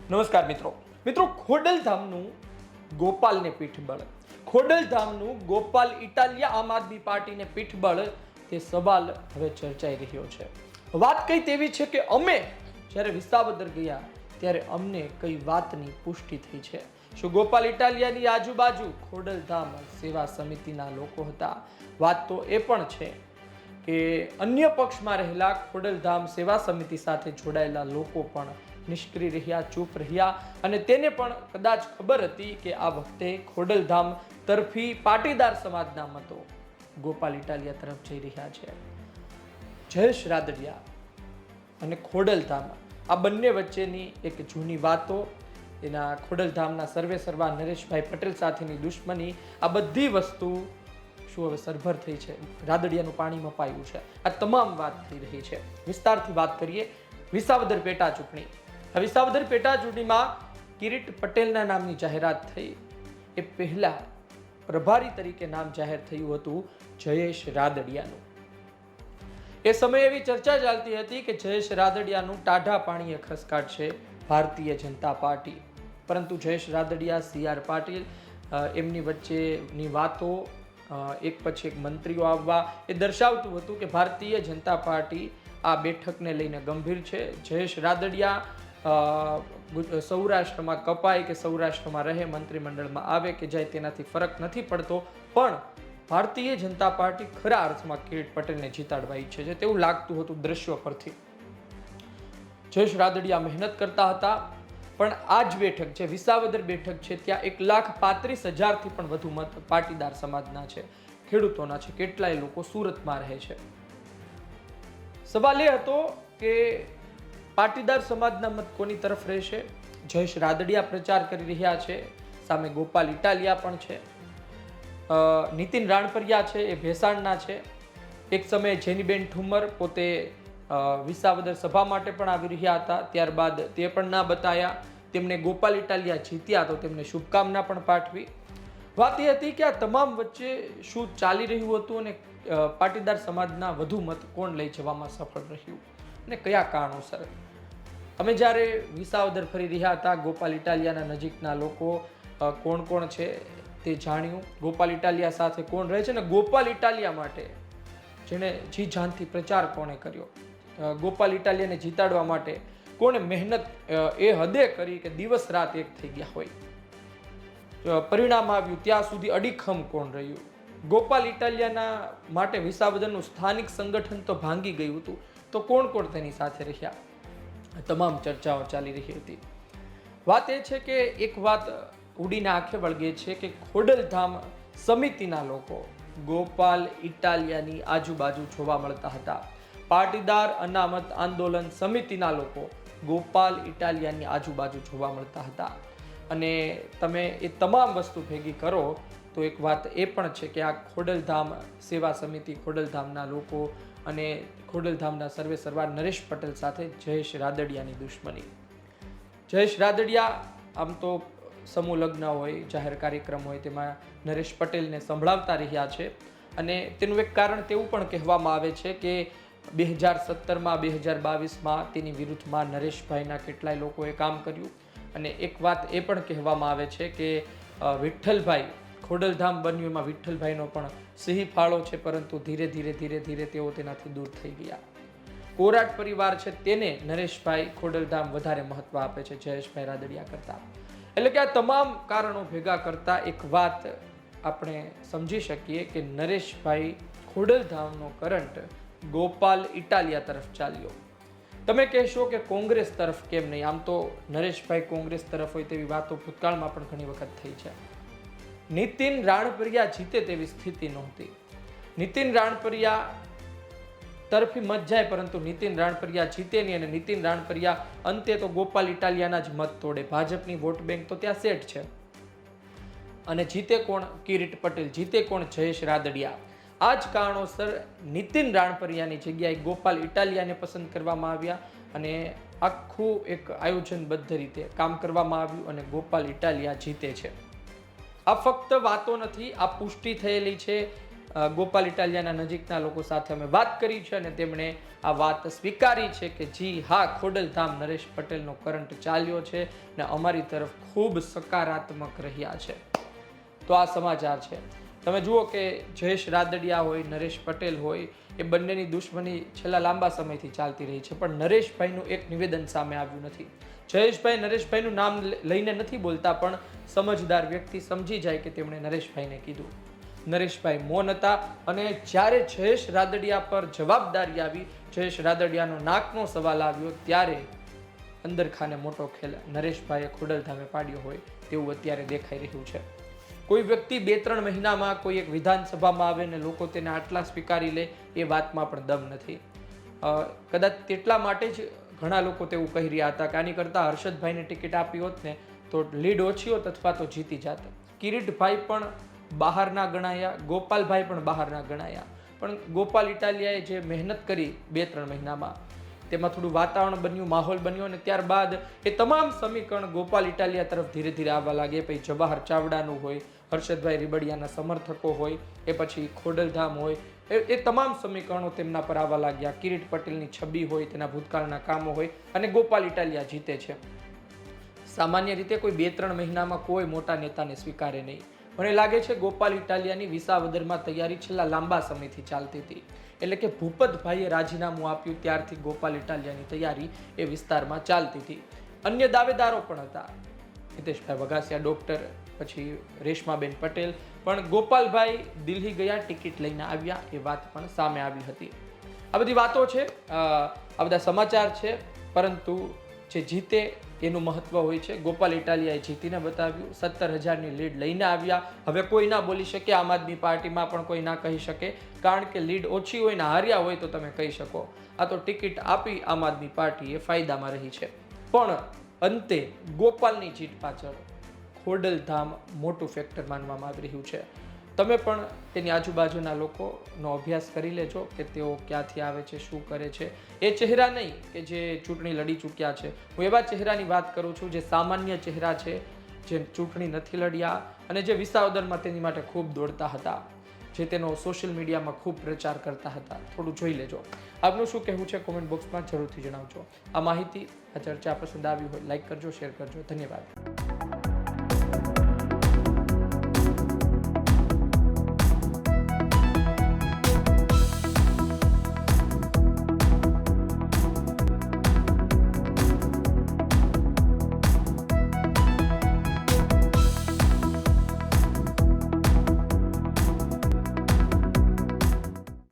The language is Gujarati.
નમસ્કાર મિત્રો ખોડલધામનું ગોપાલને પીઠબળ, ખોડલધામનું ગોપાલ ઇટાલિયા આમ આદમી પાર્ટીને પીઠબળ, તે સવાલ હવે ચર્ચાઈ રહ્યો છે. વાત કઈ તેવી છે કે અમે જ્યારે વિસાવદર ગયા ત્યારે અમને કઈ વાતની પુષ્ટિ થઈ છે. શું ગોપાલ ઇટાલિયાની આજુબાજુ ખોડલધામ સેવા સમિતિના લોકો હતા? વાત તો એ પણ છે કે અન્ય પક્ષમાં રહેલા ખોડલધામ સેવા સમિતિ સાથે જોડાયેલા લોકો પણ નિષ્ક્રિય રહ્યા, ચૂપ રહ્યા, અને તેને પણ કદાચ ખબર હતી કે આ વખતે ખોડલધામ તરફી પાટીદાર સમાજના મતો ગોપાલ ઇટાલિયા તરફ જઈ રહ્યા છે. જયેશ રાદડિયા અને ખોડલધામ આ બંને વચ્ચેની એક જૂની વાતો, એના ખોડલધામના સર્વે સર્વા નરેશભાઈ પટેલ સાથેની દુશ્મની, આ બધી વસ્તુ શું હવે સરભર થઈ છે? રાદડિયાનું પાણી મપાયું છે? આ તમામ વાત થઈ રહી છે. વિસ્તારથી વાત કરીએ. વિસાવદર પેટા ચૂંટણી. આ વિસાવદર પેટા ચૂંટણીમાં કિરીટ પટેલના નામની જાહેરાત થઈ. એ પહેલા પ્રભારી તરીકે નામ જાહેર થયું હતું જયેશ રાદડિયાનું. એ સમયે એવી ચર્ચા ચાલતી હતી કે જયેશ રાદડિયાનું ટાઢા પાણીએ ખસકાડશે ભારતીય જનતા પાર્ટી. પરંતુ જયેશ રાદડિયા, CR પાટીલ, એમની વચ્ચેની વાતો, એક પછી એક મંત્રીઓ આવવા, એ દર્શાવતું હતું કે ભારતીય જનતા પાર્ટી આ બેઠકને લઈને ગંભીર છે. જયેશ રાદડિયા સૌરાષ્ટ્રમાં કપાય કે સૌરાષ્ટ્રમાં રહે, મંત્રીમંડળમાં આવે કે જાય, તેનાથી ફરક નથી પડતો, પણ ભારતીય જનતા પાર્ટી ખરા અર્થમાં કિરીટ પટેલને જીતાડવા ઈચ્છે છે તેવું લાગતું હતું દ્રશ્યો પરથી. જયેશ રાદડિયા મહેનત કરતા હતા, પણ આ જ બેઠક છે, વિસાવદર બેઠક છે, ત્યાં 1,35,000થી પણ વધુ મત પાટીદાર સમાજના છે, ખેડૂતોના છે, કેટલાય લોકો સુરતમાં રહે છે. સવાલ એ હતો કે પાટીદાર સમાજના મત કોની તરફ રહેશે? જયેશ રાદડિયા પ્રચાર કરી રહ્યા છે, સામે ગોપાલ ઇટાલિયા પણ છે, નીતિન રાણપરિયા છે, એ ભેસાણના છે. એક સમયે જેનીબેન ઠુમર પોતે વિસાવદર સભા માટે પણ આવી રહ્યા હતા, ત્યારબાદ તે પણ ના બતાયા. તેમને ગોપાલ ઇટાલિયા જીત્યા તો તેમને શુભકામના પણ પાઠવી. વાત એ હતી કે આ તમામ વચ્ચે શું ચાલી રહ્યું હતું અને પાટીદાર સમાજના વધુ મત કોણ લઈ જવામાં સફળ રહ્યું અને કયા કારણોસર. અમે જ્યારે વિસાવદર ફરી રહ્યા હતા, ગોપાલ ઇટાલિયાના નજીકના લોકો કોણ કોણ છે તે જાણ્યું, ગોપાલ ઇટાલિયા સાથે કોણ રહે છે અને ગોપાલ ઇટાલિયા માટે જેણે જી જાનથી પ્રચાર કોણે કર્યો, ગોપાલ ઇટાલિયાને જીતાડવા માટે કોણે મહેનત એ હદે કરી કે દિવસ રાત એક થઈ ગયા હોય. પરિણામ આવ્યું ત્યાં સુધી અડીખમ કોણ રહ્યું. ગોપાલ ઇટાલિયાના માટે વિસાવદરનું સ્થાનિક સંગઠન તો ભાંગી ગયું હતું, તો કોણ કોણ તેની સાથે રહ્યા? તમામ ચર્ચાઓ ચાલી રહી હતી. વાત એ છે કે એક વાત ઉડીને આંખે વળગે છે કે ખોડલધામ સમિતિના લોકો ગોપાલ ઇટાલિયાની આજુબાજુ જોવા મળતા હતા. પાટીદાર અનામત આંદોલન સમિતિના લોકો ગોપાલ ઇટાલિયાની આજુબાજુ જોવા મળતા હતા. અને તમે એ તમામ વસ્તુ ભેગી કરો તો એક વાત એ પણ છે કે આ ખોડલધામ સેવા સમિતિ, ખોડલધામના લોકો અને ખોડલધામના સર્વે સર્વા નરેશ પટેલ સાથે જયેશ રાદડિયાની દુશ્મની. જયેશ રાદડિયા આમ તો સમૂહ લગ્ન હોય, જાહેર કાર્યક્રમ હોય, તેમાં નરેશ પટેલને સંભળાવતા રહ્યા છે. અને તેનું એક કારણ તેવું પણ કહેવામાં આવે છે કે 2017માં 2022માં તેની વિરુદ્ધમાં નરેશભાઈના કેટલાય લોકોએ કામ કર્યું. અને એક વાત એ પણ કહેવામાં આવે છે કે વિઠ્ઠલભાઈ, ખોડલધામ બન્યું એમાં વિઠ્ઠલભાઈનો પણ સિંહ ફાળો છે, પરંતુ ધીરે ધીરે તેઓ તેનાથી દૂર થઈ ગયા. કોરાટ પરિવાર છે તેને નરેશભાઈ ખોડલધામ વધારે મહત્વ આપે છે જયેશભાઈ રાદડિયા કરતા. એટલે કે આ તમામ કારણો ભેગા કરતા એક વાત આપણે સમજી શકીએ કે નરેશભાઈ ખોડલધામનો કરંટ ગોપાલ ઇટાલિયા તરફ ચાલ્યો. તમે કહેશો કે કોંગ્રેસ તરફ કેમ નહીં? આમ તો નરેશભાઈ કોંગ્રેસ તરફ હોય તેવી વાતો ભૂતકાળમાં પણ ઘણી વખત થઈ છે. નીતિન રાણપરિયા જીતે તેવી સ્થિતિ નહોતી. નીતિન રાણપરિયા તરફી મત જાય, પરંતુ નીતિન રાણપરિયા જીતે નહીં, અને નીતિન રાણપરિયા અંતે તો ગોપાલ ઇટાલિયાના જ મત તોડે. ભાજપની વોટ બેંક તો ત્યાં સેટ છે. અને જીતે કોણ? કિરીટ પટેલ. જીતે કોણ? જયેશ રાદડિયા. આ જ કારણોસર નીતિન રાણપરિયાની જગ્યાએ ગોપાલ ઇટાલિયાને પસંદ કરવામાં આવ્યા અને આખું એક આયોજનબદ્ધ રીતે કામ કરવામાં આવ્યું અને ગોપાલ ઇટાલિયા જીતે છે. આ ફક્ત વાતો નથી, આ પુષ્ટિ થયેલી છે. ગોપાલ ઇટાલિયાના નજીકના લોકો સાથે અમે વાત કરી છે અને તેમણે આ વાત સ્વીકારી છે કે જી હા, ખોડલધામ નરેશ પટેલનો કરંટ ચાલ્યો છે ને અમારી તરફ ખૂબ સકારાત્મક રહ્યા છે. તો આ સમાચાર છે. તમે જુઓ કે જયેશ રાદડિયા હોય, નરેશ પટેલ હોય, એ બંનેની દુશ્મની છેલ્લા લાંબા સમયથી ચાલતી રહી છે, પણ નરેશભાઈનું એક નિવેદન સામે આવ્યું નથી. જયેશભાઈ નરેશભાઈનું નામ લઈને નથી બોલતા, પણ સમજદાર વ્યક્તિ સમજી જાય કે તેમણે નરેશભાઈને કીધું. નરેશભાઈ મૌન હતા અને જ્યારે જયેશ રાદડિયા પર જવાબદારી આવી, જયેશ રાદડિયાનો નાકનો સવાલ આવ્યો, ત્યારે અંદરખાને મોટો ખેલ નરેશભાઈએ ખોડલધામે પાડ્યો હોય તેવું અત્યારે દેખાઈ રહ્યું છે. કોઈ વ્યક્તિ 2-3 મહિનામાં કોઈ એક વિધાનસભામાં આવે ને લોકો તેને આટલા સ્વીકારી લે, એ વાતમાં પણ દમ નથી. કદાચ તેટલા માટે જ ઘણા લોકો તેવું કહી રહ્યા હતા કે આની કરતાં હર્ષદભાઈને ટિકિટ આપી હોત ને તો લીડ ઓછી હોત અથવા તો જીતી જાત. કિરીટભાઈ પણ બહારના ગણાયા, ગોપાલભાઈ પણ બહારના ગણાયા, પણ ગોપાલ ઇટાલિયાએ જે મહેનત કરી 2-3 મહિનામાં, તેમાં થોડું વાતાવરણ બન્યું, માહોલ બન્યો અને ત્યારબાદ એ તમામ સમીકરણ ગોપાલ ઇટાલિયા તરફ ધીરે ધીરે આવવા લાગે. પછી જવાહર ચાવડાનું હોય, હર્ષદભાઈ રીબડિયાના સમર્થકો હોય, એ પછી ખોડલધામ હોય, એ તમામ સમીકરણો તેમના પર આવવા લાગ્યા. કિરીટ પટેલની છબી હોય, તેના ભૂતકાળના કામો હોય અને ગોપાલ ઇટાલિયા જીતે છે. સામાન્ય રીતે કોઈ 2-3 મહિનામાં કોઈ મોટા નેતાને સ્વીકારે નહીં. મને લાગે છે ગોપાલ ઇટાલિયાની વિસાવદરમાં તૈયારી છેલ્લા લાંબા સમયથી ચાલતી હતી. એટલે કે ભૂપતભાઈએ રાજીનામું આપ્યું ત્યારથી ગોપાલ ઇટાલિયાની તૈયારી એ વિસ્તારમાં ચાલતી હતી. અન્ય દાવેદારો પણ હતા, હિતેશભાઈ વઘાસિયા, ડોક્ટર, પછી રેશમાબેન પટેલ, પણ ગોપાલભાઈ દિલ્હી ગયા, ટિકિટ લઈને આવ્યા, એ વાત પણ સામે આવી હતી. આ બધી વાતો છે, આ બધા સમાચાર છે, પરંતુ જે જીતે એનું મહત્વ હોય છે. ગોપાલ ઇટાલિયાએ જીતીને બતાવ્યું, 17,000ની લીડ લઈને આવ્યા. હવે કોઈ ના બોલી શકે, આમ આદમી પાર્ટીમાં પણ કોઈ ના કહી શકે, કારણ કે લીડ ઓછી હોય ને હાર્યા હોય તો તમે કહી શકો. આ તો ટિકિટ આપી આમ આદમી પાર્ટી એ ફાયદામાં રહી છે. પણ અંતે ગોપાલની જીત પાછળ ખોડલધામ મોટું ફેક્ટર માનવામાં આવી રહ્યું છે. તમે પણ તેની આજુબાજુના લોકોનો અભ્યાસ કરી લેજો કે તેઓ ક્યાંથી આવે છે, શું કરે છે. એ ચહેરા નહીં કે જે ચૂંટણી લડી ચૂક્યા છે, હું એવા ચહેરાની વાત કરું છું જે સામાન્ય ચહેરા છે, જે ચૂંટણી નથી લડ્યા અને જે વિસાવદરમાં તેની માટે ખૂબ દોડતા હતા, જે તેનો સોશિયલ મીડિયામાં ખૂબ પ્રચાર કરતા હતા. થોડું જોઈ લેજો. આપનું શું કહેવું છે કોમેન્ટ બોક્સમાં જરૂરથી જણાવજો. આ માહિતી, આ ચર્ચા પસંદ આવી હોય લાઈક કરજો, શેર કરજો. ધન્યવાદ.